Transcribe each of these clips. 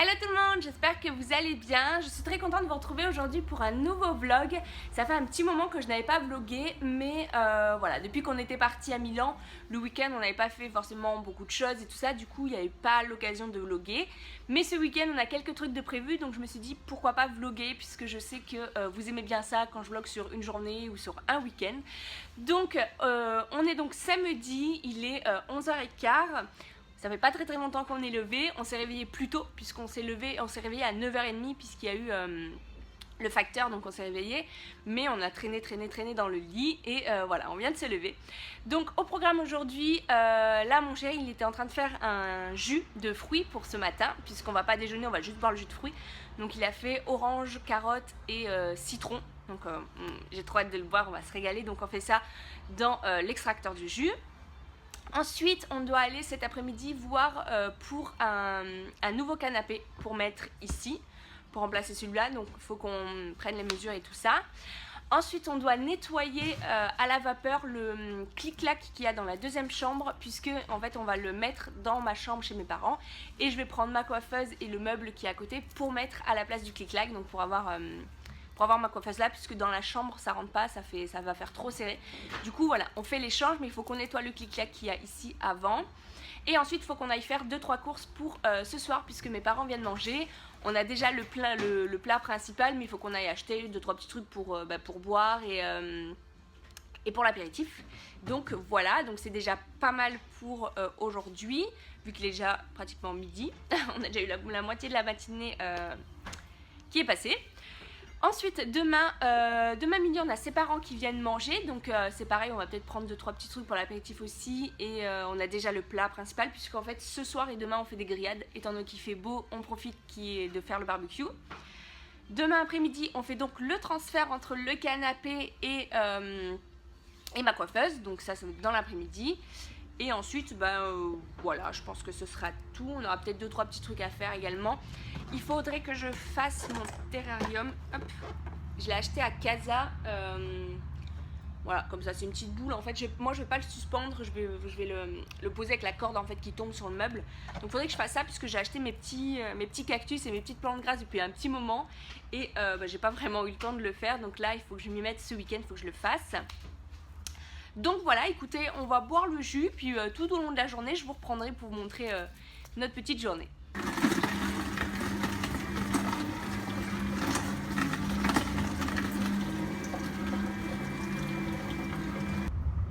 Hello tout le monde, j'espère que vous allez bien. Je suis très contente de vous retrouver aujourd'hui pour un nouveau vlog. Ça fait un petit moment que je n'avais pas vlogué, mais voilà, depuis qu'on était parti à Milan, le week-end on n'avait pas fait forcément beaucoup de choses et tout ça, du coup il n'y avait pas l'occasion de vloguer. Mais ce week-end on a quelques trucs de prévus, donc je me suis dit pourquoi pas vloguer, puisque je sais que vous aimez bien ça quand je vlog sur une journée ou sur un week-end. Donc on est donc samedi, il est 11h15. Ça fait pas très longtemps qu'on est levé, on s'est réveillé plus tôt puisqu'on s'est réveillé à 9h30 puisqu'il y a eu le facteur, donc on s'est réveillé, mais on a traîné dans le lit et voilà, on vient de se lever. Donc au programme aujourd'hui, là mon chéri il était en train de faire un jus de fruits pour ce matin, puisqu'on va pas déjeuner, on va juste boire le jus de fruits. Donc il a fait orange, carotte et citron, donc j'ai trop hâte de le boire, on va se régaler. Donc on fait ça dans l'extracteur du jus. Ensuite, on doit aller cet après-midi voir pour un nouveau canapé pour mettre ici, pour remplacer celui-là. Donc, il faut qu'on prenne les mesures et tout ça. Ensuite, on doit nettoyer à la vapeur le clic-clac qu'il y a dans la deuxième chambre, puisque en fait, on va le mettre dans ma chambre chez mes parents. Et je vais prendre ma coiffeuse et le meuble qui est à côté pour mettre à la place du clic-clac, donc pour avoir ma coiffeuse là, puisque dans la chambre ça rentre pas, ça va faire trop serré. Du coup voilà, on fait l'échange, mais il faut qu'on nettoie le clic-clac qu'il y a ici avant. Et ensuite il faut qu'on aille faire 2-3 courses pour ce soir, puisque mes parents viennent manger. On a déjà le plat principal, mais il faut qu'on aille acheter 2-3 petits trucs pour boire et pour l'apéritif. Donc voilà, donc c'est déjà pas mal pour aujourd'hui, vu qu'il est déjà pratiquement midi. On a déjà eu la moitié de la matinée qui est passée. Ensuite, demain midi, on a ses parents qui viennent manger. Donc c'est pareil, on va peut-être prendre 2-3 petits trucs pour l'apéritif aussi. Et on a déjà le plat principal, puisqu'en fait ce soir et demain on fait des grillades. Étant donné qu'il fait beau, on profite de faire le barbecue. Demain après-midi, on fait donc le transfert entre le canapé et ma coiffeuse. Donc ça c'est dans l'après-midi. Et ensuite, voilà, je pense que ce sera tout. On aura peut-être 2-3 petits trucs à faire également. Il faudrait que je fasse mon terrarium. Hop. Je l'ai acheté à Casa. Voilà, comme ça, c'est une petite boule. En fait, moi, je vais pas le suspendre. Je vais le poser avec la corde en fait qui tombe sur le meuble. Donc, il faudrait que je fasse ça, puisque j'ai acheté mes petits cactus et mes petites plantes grasses depuis un petit moment. Et j'ai pas vraiment eu le temps de le faire. Donc là, il faut que je m'y mette ce week-end. Il faut que je le fasse. Donc voilà, écoutez, on va boire le jus, puis tout au long de la journée, je vous reprendrai pour vous montrer notre petite journée.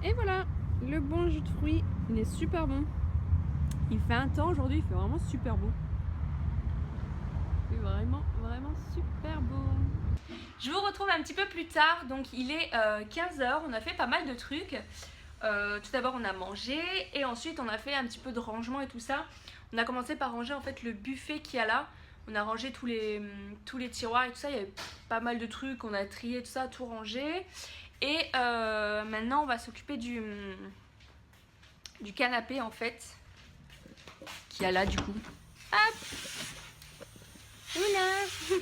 Et voilà, le bon jus de fruits, il est super bon. Il fait un temps aujourd'hui, il fait vraiment super beau. Il fait vraiment super beau. Je vous retrouve un petit peu plus tard, donc il est 15h, on a fait pas mal de trucs. Tout d'abord on a mangé et ensuite on a fait un petit peu de rangement et tout ça. On a commencé par ranger en fait le buffet qu'il y a là. On a rangé tous les tiroirs et tout ça, il y avait pas mal de trucs, on a trié tout ça, tout rangé. Et maintenant on va s'occuper du canapé en fait, qu'il y a là du coup. Hop! Oula!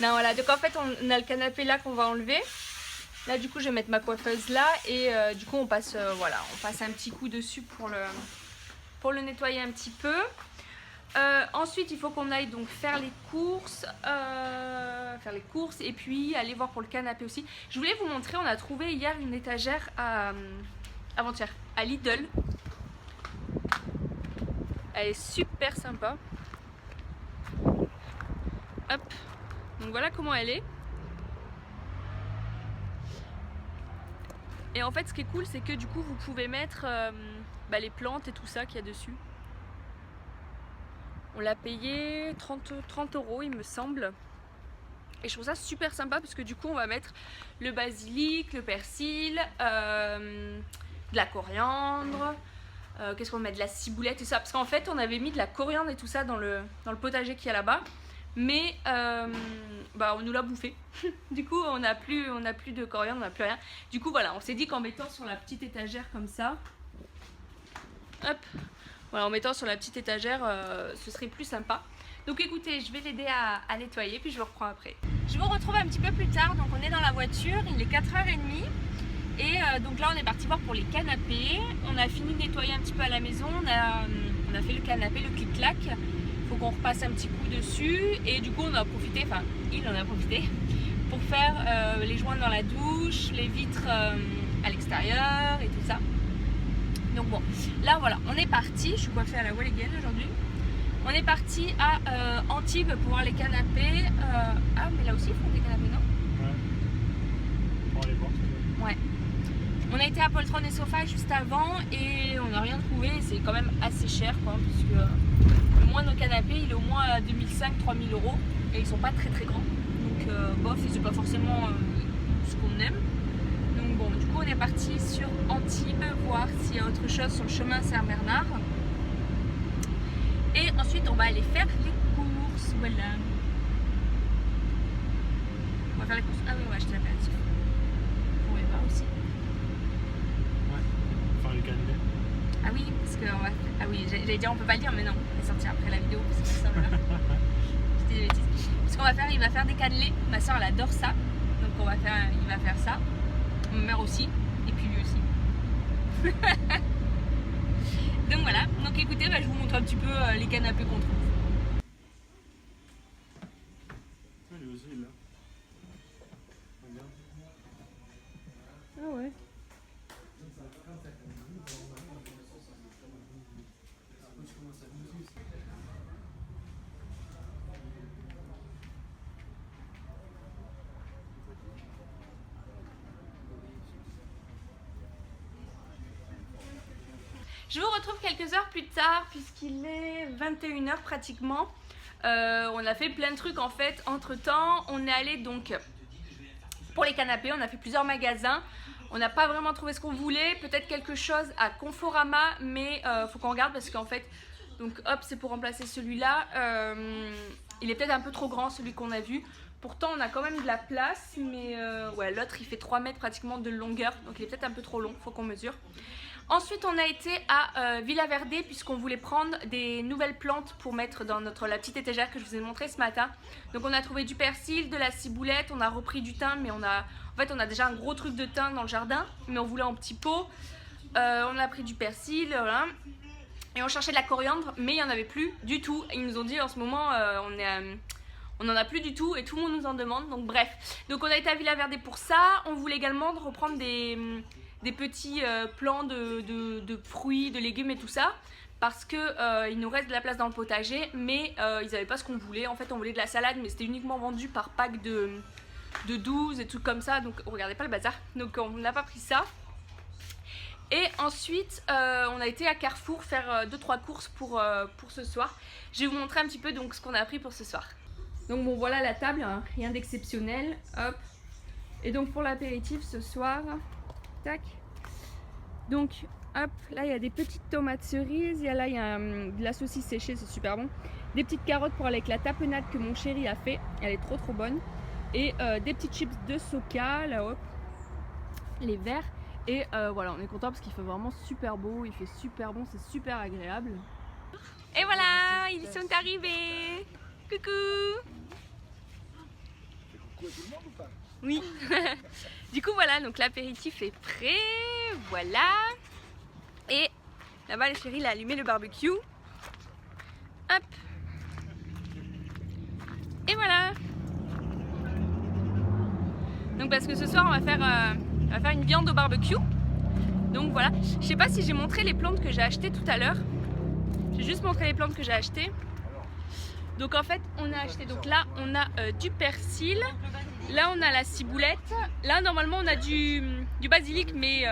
Non voilà, donc en fait on a le canapé là qu'on va enlever. Là du coup je vais mettre ma coiffeuse là et du coup on passe on passe un petit coup dessus pour le nettoyer un petit peu. Ensuite il faut qu'on aille donc faire les courses et puis aller voir pour le canapé aussi. Je voulais vous montrer, on a trouvé hier une étagère avant-hier à Lidl. Elle est super sympa. Hop. Donc voilà comment elle est. Et en fait ce qui est cool c'est que du coup vous pouvez mettre les plantes et tout ça qu'il y a dessus. On l'a payé 30 € il me semble. Et je trouve ça super sympa parce que du coup on va mettre le basilic, le persil, de la coriandre. Qu'est-ce qu'on met, de la ciboulette et ça. Parce qu'en fait on avait mis de la coriandre et tout ça dans le potager qu'il y a là-bas. Mais on nous l'a bouffé. Du coup on n'a plus de coriandre, on n'a plus rien. Du coup voilà, on s'est dit qu'en mettant sur la petite étagère comme ça, hop, voilà, en mettant sur la petite étagère, ce serait plus sympa. Donc écoutez, je vais l'aider à nettoyer, puis je vous reprends après. Je vous retrouve un petit peu plus tard, donc on est dans la voiture, il est 4h30. Et donc là on est parti voir pour les canapés. On a fini de nettoyer un petit peu à la maison, on a fait le canapé, le clic-clac. faut qu'on repasse un petit coup dessus. Et du coup on a profité, enfin il en a profité pour faire les joints dans la douche, les vitres à l'extérieur et tout ça. Donc bon, là voilà, on est parti. Je suis coiffée à la Walligen aujourd'hui. On est parti à Antibes pour voir les canapés. Ah mais là aussi ils font des canapés, non? Ouais. On va aller voir. Ouais. On a été à Poltron et Sofa juste avant et on n'a rien trouvé. C'est quand même assez cher quoi, parce que le moindre canapé il est au moins à 2005-3000 € et ils sont pas très très grands. Donc bof, c'est pas forcément ce qu'on aime. Donc bon, du coup on est parti sur Antibes voir s'il y a autre chose sur le chemin Saint-Bernard. Et ensuite on va aller faire les courses. Voilà. On va faire les courses. Ah oui, on va acheter l'apéritif. On va voir aussi. Faire les cannelés. Ah oui, parce que on va... Ah oui, j'allais dire on peut pas le dire, mais non, elle est sortie après la vidéo, parce que ça, voilà. C'était des bêtises. Ce qu'on va faire, il va faire des cannelés. Ma soeur elle adore ça, donc il va faire ça. Ma mère aussi, et puis lui aussi. Donc voilà, donc écoutez, je vous montre un petit peu les canapés qu'on trouve. Lui aussi, là. Regarde. Ah ouais. Je vous retrouve quelques heures plus tard puisqu'il est 21 h pratiquement. On a fait plein de trucs en fait. Entre temps, on est allé donc pour les canapés, on a fait plusieurs magasins. On n'a pas vraiment trouvé ce qu'on voulait. Peut-être quelque chose à Conforama, mais faut qu'on regarde parce qu'en fait, donc hop, c'est pour remplacer celui-là. Il est peut-être un peu trop grand celui qu'on a vu. Pourtant, on a quand même de la place, mais ouais, l'autre il fait 3 mètres pratiquement de longueur, donc il est peut-être un peu trop long. Faut qu'on mesure. Ensuite, on a été à Villa Verde puisqu'on voulait prendre des nouvelles plantes pour mettre dans la petite étagère que je vous ai montré ce matin. Donc on a trouvé du persil, de la ciboulette, on a repris du thym, mais en fait on a déjà un gros truc de thym dans le jardin, mais on voulait en petits pots. On a pris du persil, voilà. Et on cherchait de la coriandre, mais il n'y en avait plus du tout. Ils nous ont dit en ce moment, on n'en a plus du tout et tout le monde nous en demande. Donc bref, donc on a été à Villa Verde pour ça. On voulait également reprendre des petits plants de fruits, de légumes et tout ça parce que il nous reste de la place dans le potager mais ils n'avaient pas ce qu'on voulait. En fait on voulait de la salade mais c'était uniquement vendu par pack de 12 et tout comme ça, donc regardez pas le bazar, donc on n'a pas pris ça. Et ensuite on a été à Carrefour faire 2-3 courses pour ce soir. Je vais vous montrer un petit peu donc ce qu'on a pris pour ce soir. Donc bon voilà la table, hein, rien d'exceptionnel, hop. Et donc pour l'apéritif ce soir, tac. Donc hop, là il y a des petites tomates cerises, là il y a de la saucisse séchée, c'est super bon. Des petites carottes pour aller avec la tapenade que mon chéri a fait, elle est trop bonne. Et des petites chips de Soca, là hop, les verts. Et voilà, on est content parce qu'il fait vraiment super beau, il fait super bon, c'est super agréable. Et voilà, ils sont arrivés. Coucou. Coucou à tout le monde ou pas? Oui. Du coup voilà, donc l'apéritif est prêt, voilà. Et là-bas le chéri il a allumé le barbecue. Hop. Et voilà. Donc parce que ce soir on va faire une viande au barbecue. Donc voilà, je sais pas si j'ai montré les plantes que j'ai achetées tout à l'heure. J'ai juste montré les plantes que j'ai achetées. Donc en fait on a acheté, donc là on a du persil, là on a la ciboulette, là normalement on a du basilic mais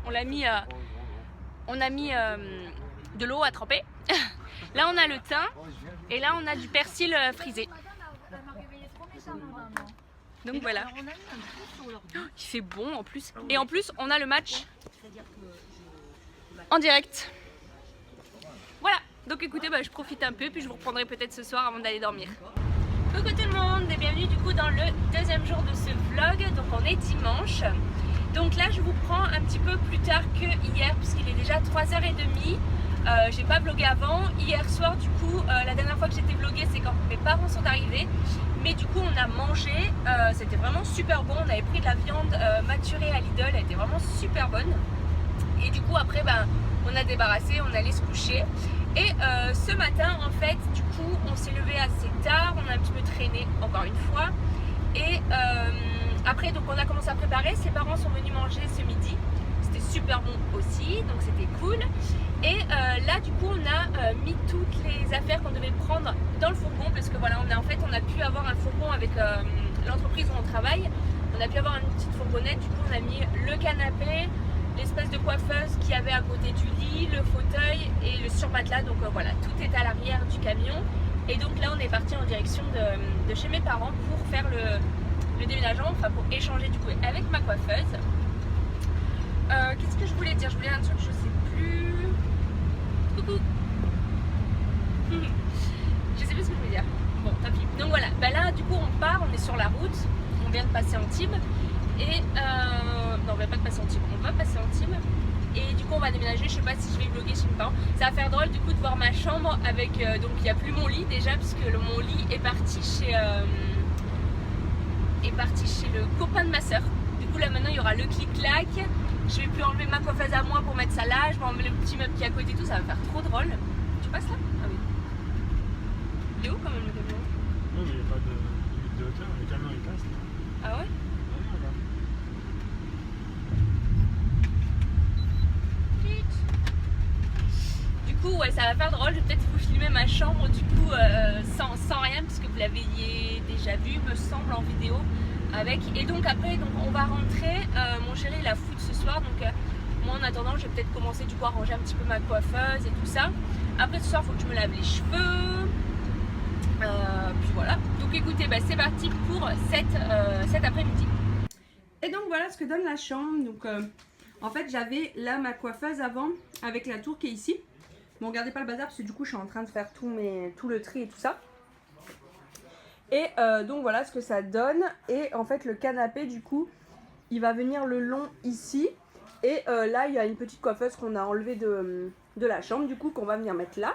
on a mis de l'eau à tremper. Là on a le thym et là on a du persil frisé. Donc voilà. Il fait bon en plus. Et en plus on a le match en direct. Voilà. Donc écoutez, je profite un peu puis je vous reprendrai peut-être ce soir avant d'aller dormir. Coucou tout le monde et bienvenue du coup dans le deuxième jour de ce vlog. Donc on est dimanche. Donc là je vous prends un petit peu plus tard que hier puisqu'il est déjà 3h30. J'ai pas vlogué avant. Hier soir du coup, la dernière fois que j'étais vloguée c'est quand mes parents sont arrivés. Mais du coup on a mangé, c'était vraiment super bon. On avait pris de la viande maturée à Lidl, elle était vraiment super bonne. Et du coup après on a débarrassé, on allait se coucher. Et ce matin en fait du coup coup on s'est levé assez tard, on a un petit peu traîné encore une fois. Et après donc on a commencé à préparer, ses parents sont venus manger ce midi. C'était super bon aussi, donc c'était cool. Et là du coup on a mis toutes les affaires qu'on devait prendre dans le fourgon, parce que voilà, on a pu avoir un fourgon avec l'entreprise où on travaille. On a pu avoir une petite fourgonnette, du coup on a mis le canapé, l'espèce de coiffeuse qu'il y avait à côté du lit, le fauteuil et le surmatelas. Donc voilà, tout est à l'arrière du camion. Et donc là on est parti en direction de chez mes parents pour faire le déménagement, enfin pour échanger du coup avec ma coiffeuse. Qu'est-ce que je voulais dire? Je voulais un truc, je sais plus. Coucou. Je sais plus ce que je voulais dire. Bon, tant pis. Donc voilà, bah là du coup on part, on est sur la route, on vient de passer Antibes. Et non, on va pas passer Antibes, on va passer Antibes. Et du coup on va déménager, je sais pas si je vais vlogger chez mes parents. Ça va faire drôle du coup de voir ma chambre avec, donc il n'y a plus mon lit déjà, puisque mon lit est parti chez le copain de ma soeur. Du coup là maintenant il y aura le clic-clac. Je vais plus enlever ma coiffeuse à moi pour mettre ça là, je vais enlever le petit meuble qui est à côté et tout, ça va me faire trop drôle. Tu passes là? Ah oui. Il est où quand même le camion? Non, mais il n'y a pas de limite de hauteur, le camion il passe. Ah ouais? Du coup ouais, ça va faire drôle, je vais peut-être vous filmer ma chambre du coup sans rien, puisque vous l'aviez déjà vu me semble en vidéo avec. Et donc après donc on va rentrer, mon chéri il a foot ce soir, donc moi en attendant je vais peut-être commencer du coup à ranger un petit peu ma coiffeuse et tout ça. Après ce soir il faut que je me lave les cheveux, puis voilà. Donc écoutez, bah, c'est parti pour cet après-midi. Et donc voilà ce que donne la chambre. Donc en fait j'avais là ma coiffeuse avant avec la tour qui est ici. Bon, regardez pas le bazar parce que du coup je suis en train de faire tout le tri et tout ça. Et donc voilà ce que ça donne. Et en fait le canapé du coup il va venir le long ici. Et là il y a une petite coiffeuse qu'on a enlevée de la chambre du coup qu'on va venir mettre là.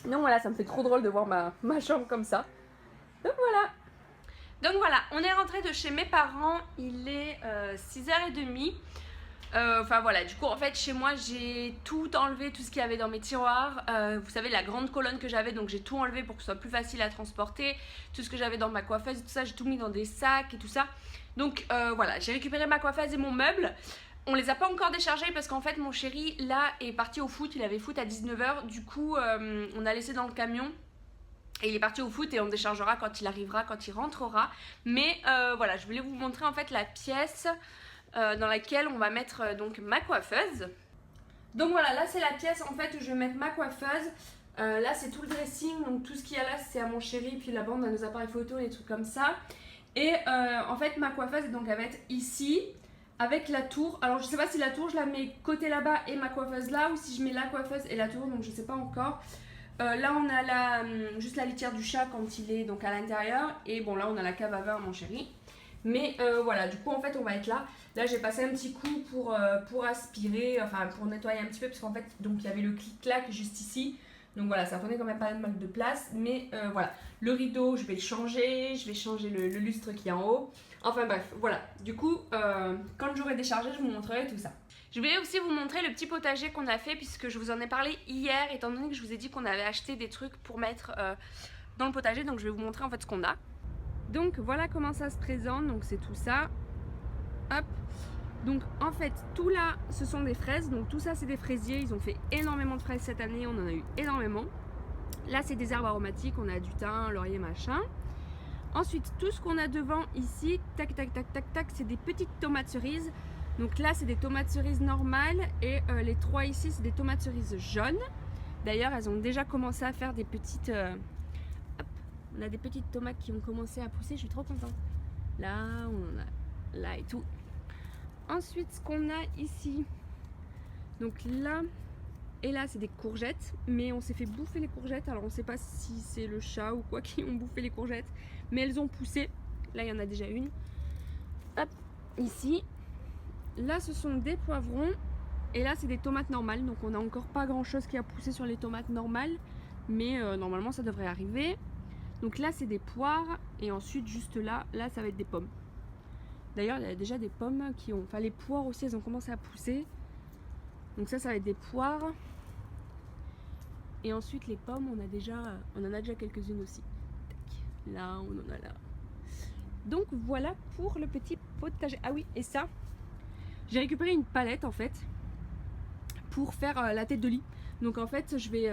Donc voilà, ça me fait trop drôle de voir ma chambre comme ça. Donc voilà. Donc voilà, on est rentré de chez mes parents, il est 6h30. Enfin voilà, du coup en fait chez moi j'ai tout enlevé, tout ce qu'il y avait dans mes tiroirs. Vous savez la grande colonne que j'avais, donc j'ai tout enlevé pour que ce soit plus facile à transporter. Tout ce que j'avais dans ma coiffeuse et tout ça, j'ai tout mis dans des sacs et tout ça. Donc voilà, j'ai récupéré ma coiffeuse et mon meuble. On les a pas encore déchargés parce qu'en fait mon chéri là est parti au foot, il avait foot à 19h. Du coup on a laissé dans le camion. Et il est parti au foot et on déchargera quand il arrivera, quand il rentrera. Mais voilà, je voulais vous montrer en fait la pièce dans laquelle on va mettre donc ma coiffeuse. Donc voilà, là c'est la pièce en fait où je vais mettre ma coiffeuse. Là c'est tout le dressing, donc tout ce qu'il y a là c'est à mon chéri, puis là-bas on a nos appareils photo, des trucs comme ça. Et en fait ma coiffeuse donc elle va être ici avec la tour. Alors je sais pas si la tour je la mets côté là-bas et ma coiffeuse là, ou si je mets la coiffeuse et la tour, donc je sais pas encore. Là on a juste la litière du chat quand il est donc à l'intérieur. Et bon là on a la cave à vin mon chéri. Mais voilà, du coup en fait on va être là. Là j'ai passé un petit coup pour aspirer, enfin pour nettoyer un petit peu, parce qu'en fait donc il y avait le clic-clac juste ici. Donc voilà, ça prenait quand même pas mal de place. Mais voilà, le rideau je vais le changer, je vais changer le lustre qui est en haut. Enfin bref, voilà. Du coup quand j'aurai déchargé je vous montrerai tout ça. Je voulais aussi vous montrer le petit potager qu'on a fait, puisque je vous en ai parlé hier, étant donné que je vous ai dit qu'on avait acheté des trucs pour mettre dans le potager. Donc je vais vous montrer en fait ce qu'on a. Donc voilà comment ça se présente, donc c'est tout ça. Hop. Donc en fait tout là ce sont des fraises, donc tout ça c'est des fraisiers. Ils ont fait énormément de fraises cette année, on en a eu énormément. Là c'est des herbes aromatiques, on a du thym, laurier, machin. Ensuite tout ce qu'on a devant ici, tac tac tac tac tac, c'est des petites tomates cerises. Donc là c'est des tomates cerises normales, et les trois ici c'est des tomates cerises jaunes. D'ailleurs elles ont déjà commencé à faire des petites... hop, on a des petites tomates qui ont commencé à pousser, je suis trop contente. Là on en a là et tout. Ensuite ce qu'on a ici, donc là et là c'est des courgettes, mais on s'est fait bouffer les courgettes. Alors on sait pas si c'est le chat ou quoi qui ont bouffé les courgettes, mais elles ont poussé. Là il y en a déjà une. Hop, ici. Là ce sont des poivrons, et là c'est des tomates normales. Donc on n'a encore pas grand chose qui a poussé sur les tomates normales, mais normalement ça devrait arriver. Donc là c'est des poires, et ensuite juste là ça va être des pommes. D'ailleurs il y a déjà des pommes qui ont... Enfin les poires aussi elles ont commencé à pousser. Donc ça va être des poires. Et ensuite les pommes, on en a déjà quelques-unes aussi. Tac. Là, on en a là. Donc voilà pour le petit potager. Ah oui, et ça, j'ai récupéré une palette en fait pour faire la tête de lit. Donc en fait, je vais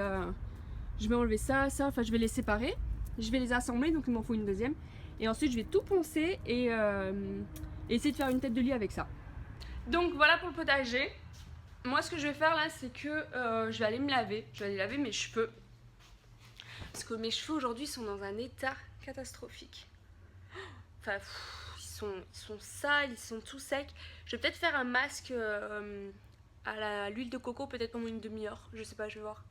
enlever ça, enfin je vais les séparer. Je vais les assembler, donc il m'en faut une deuxième. Et ensuite, je vais tout poncer et essayer de faire une tête de lit avec ça. Donc voilà pour le potager. Moi, ce que je vais faire là, c'est que je vais aller me laver. Je vais aller laver mes cheveux. Parce que mes cheveux aujourd'hui sont dans un état catastrophique. Enfin, ils sont sales, ils sont tout secs. Je vais peut-être faire un masque à l'huile de coco, peut-être pendant une demi-heure. Je sais pas, je vais voir.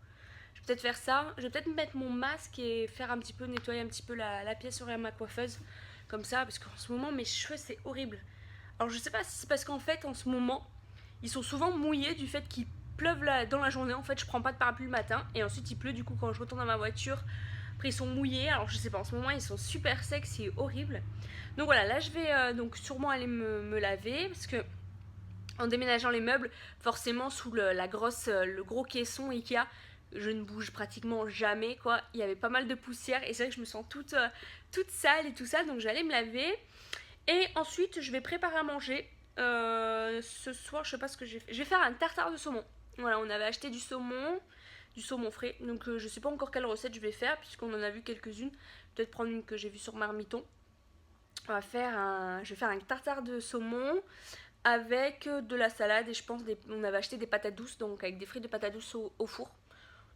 Je vais peut-être faire ça. Je vais peut-être mettre mon masque et faire un petit peu, nettoyer un petit peu la pièce sur ma coiffeuse. Comme ça, parce qu'en ce moment, mes cheveux, c'est horrible. Alors, je sais pas si c'est parce qu'en fait, en ce moment, ils sont souvent mouillés du fait qu'il pleuve dans la journée. En fait, je prends pas de parapluie le matin. Et ensuite, il pleut, du coup, quand je retourne dans ma voiture. Après, ils sont mouillés. Alors, je sais pas, en ce moment, ils sont super secs. C'est horrible. Donc, voilà, là, je vais donc sûrement aller me laver. Parce que en déménageant les meubles, forcément, sous le gros caisson Ikea, je ne bouge pratiquement jamais, quoi. Il y avait pas mal de poussière. Et c'est vrai que je me sens toute sale et tout ça. Donc, je vais aller me laver. Et ensuite, je vais préparer à manger. Ce soir, je sais pas ce que je vais faire. Je vais faire un tartare de saumon. Voilà, on avait acheté du saumon frais. Donc je sais pas encore quelle recette je vais faire puisqu'on en a vu quelques-unes. Peut-être prendre une que j'ai vue sur Marmiton. Je vais faire un tartare de saumon avec de la salade et je pense on avait acheté des patates douces, donc avec des frites de patates douces au four.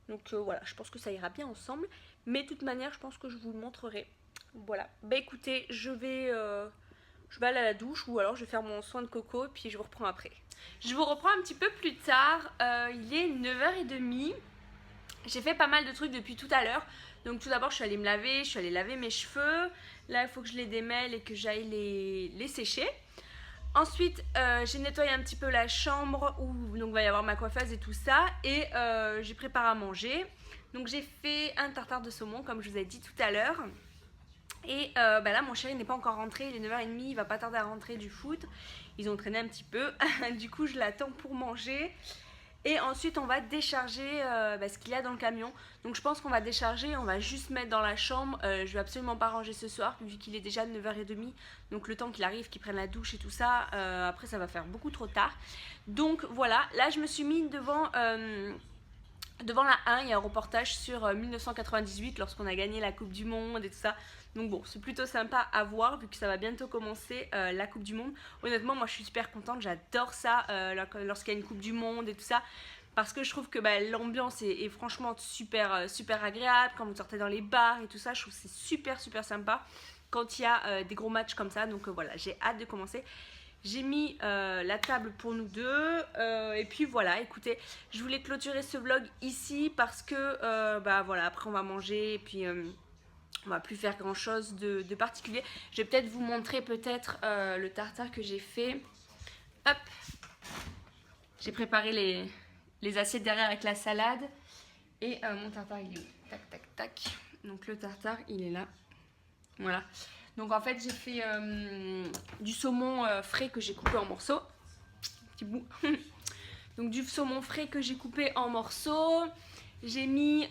Donc voilà, je pense que ça ira bien ensemble. Mais de toute manière, je pense que je vous le montrerai. Voilà. Bah écoutez, je vais aller à la douche ou alors je vais faire mon soin de coco et puis je vous reprends après. Je vous reprends un petit peu plus tard. Il est 9h30. J'ai fait pas mal de trucs depuis tout à l'heure. Donc tout d'abord, je suis allée me laver, je suis allée laver mes cheveux. Là, il faut que je les démêle et que j'aille les sécher. Ensuite, j'ai nettoyé un petit peu la chambre où donc il va y avoir ma coiffeuse et tout ça. Et j'ai préparé à manger. Donc j'ai fait un tartare de saumon comme je vous ai dit tout à l'heure. Et là mon chéri n'est pas encore rentré, il est 9h30, il va pas tarder à rentrer du foot. Ils ont traîné un petit peu, du coup je l'attends pour manger. Et ensuite on va décharger ce qu'il y a dans le camion. Donc je pense qu'on va décharger, on va juste mettre dans la chambre. Je vais absolument pas ranger ce soir vu qu'il est déjà 9h30. Donc le temps qu'il arrive, qu'il prenne la douche et tout ça, après ça va faire beaucoup trop tard. Donc voilà, là je me suis mis devant la 1, il y a un reportage sur 1998 lorsqu'on a gagné la Coupe du Monde et tout ça. Donc bon, c'est plutôt sympa à voir vu que ça va bientôt commencer la Coupe du Monde. Honnêtement, moi je suis super contente, j'adore ça lorsqu'il y a une Coupe du Monde et tout ça. Parce que je trouve que l'ambiance est franchement super agréable. Quand vous sortez dans les bars et tout ça, je trouve que c'est super sympa quand il y a des gros matchs comme ça. Donc voilà, j'ai hâte de commencer. J'ai mis la table pour nous deux et puis voilà, écoutez, je voulais clôturer ce vlog ici parce que voilà, après on va manger et puis on va plus faire grand chose de particulier. Je vais peut-être vous montrer le tartare que j'ai fait. Hop, j'ai préparé les assiettes derrière avec la salade et mon tartare il est où? Tac tac tac. Donc le tartare il est là. Voilà. Donc en fait j'ai fait du saumon frais que j'ai coupé en morceaux. Petit bout. Donc du saumon frais que j'ai coupé en morceaux. J'ai mis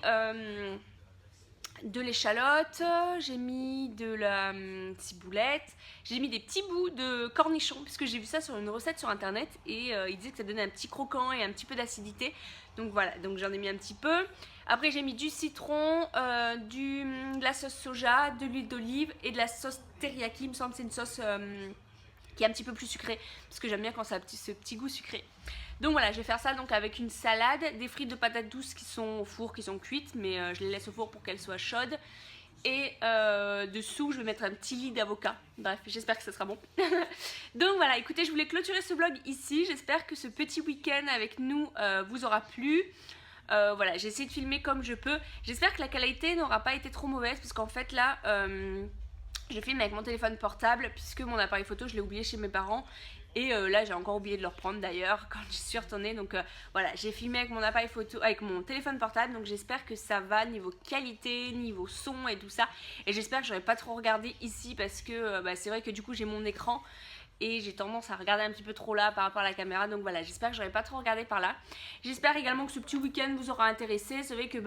de l'échalote, j'ai mis de la ciboulette, j'ai mis des petits bouts de cornichons puisque j'ai vu ça sur une recette sur internet et il disait que ça donnait un petit croquant et un petit peu d'acidité. Donc voilà, donc j'en ai mis un petit peu. Après j'ai mis du citron, de la sauce soja, de l'huile d'olive et de la sauce teriyaki. Il me semble que c'est une sauce qui est un petit peu plus sucrée parce que j'aime bien quand ça a ce petit goût sucré. Donc voilà, je vais faire ça donc avec une salade, des frites de patates douces qui sont au four, qui sont cuites, mais je les laisse au four pour qu'elles soient chaudes. Et dessous, je vais mettre un petit lit d'avocat. Bref, j'espère que ça sera bon. Donc voilà, écoutez, je voulais clôturer ce vlog ici. J'espère que ce petit week-end avec nous vous aura plu. Voilà, j'ai essayé de filmer comme je peux. J'espère que la qualité n'aura pas été trop mauvaise parce qu'en fait là... je filme avec mon téléphone portable puisque mon appareil photo je l'ai oublié chez mes parents et là j'ai encore oublié de le reprendre d'ailleurs quand je suis retournée. Donc voilà, j'ai filmé avec mon appareil photo, avec mon téléphone portable, donc j'espère que ça va niveau qualité, niveau son et tout ça. Et j'espère que j'aurai pas trop regardé ici parce que c'est vrai que du coup j'ai mon écran et j'ai tendance à regarder un petit peu trop là par rapport à la caméra, donc voilà, j'espère que j'aurai pas trop regardé par là. J'espère également que ce petit week-end vous aura intéressé. C'est vrai que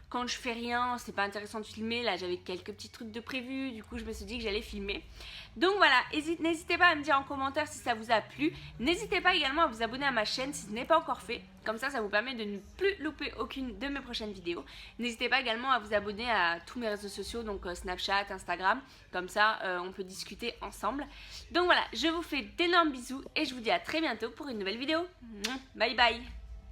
quand je fais rien, c'est pas intéressant de filmer. Là, j'avais quelques petits trucs de prévu, du coup, je me suis dit que j'allais filmer. Donc voilà, n'hésitez pas à me dire en commentaire si ça vous a plu. N'hésitez pas également à vous abonner à ma chaîne si ce n'est pas encore fait. Comme ça vous permet de ne plus louper aucune de mes prochaines vidéos. N'hésitez pas également à vous abonner à tous mes réseaux sociaux, donc Snapchat, Instagram. Comme ça, on peut discuter ensemble. Donc voilà, je vous fais d'énormes bisous et je vous dis à très bientôt pour une nouvelle vidéo. Bye bye!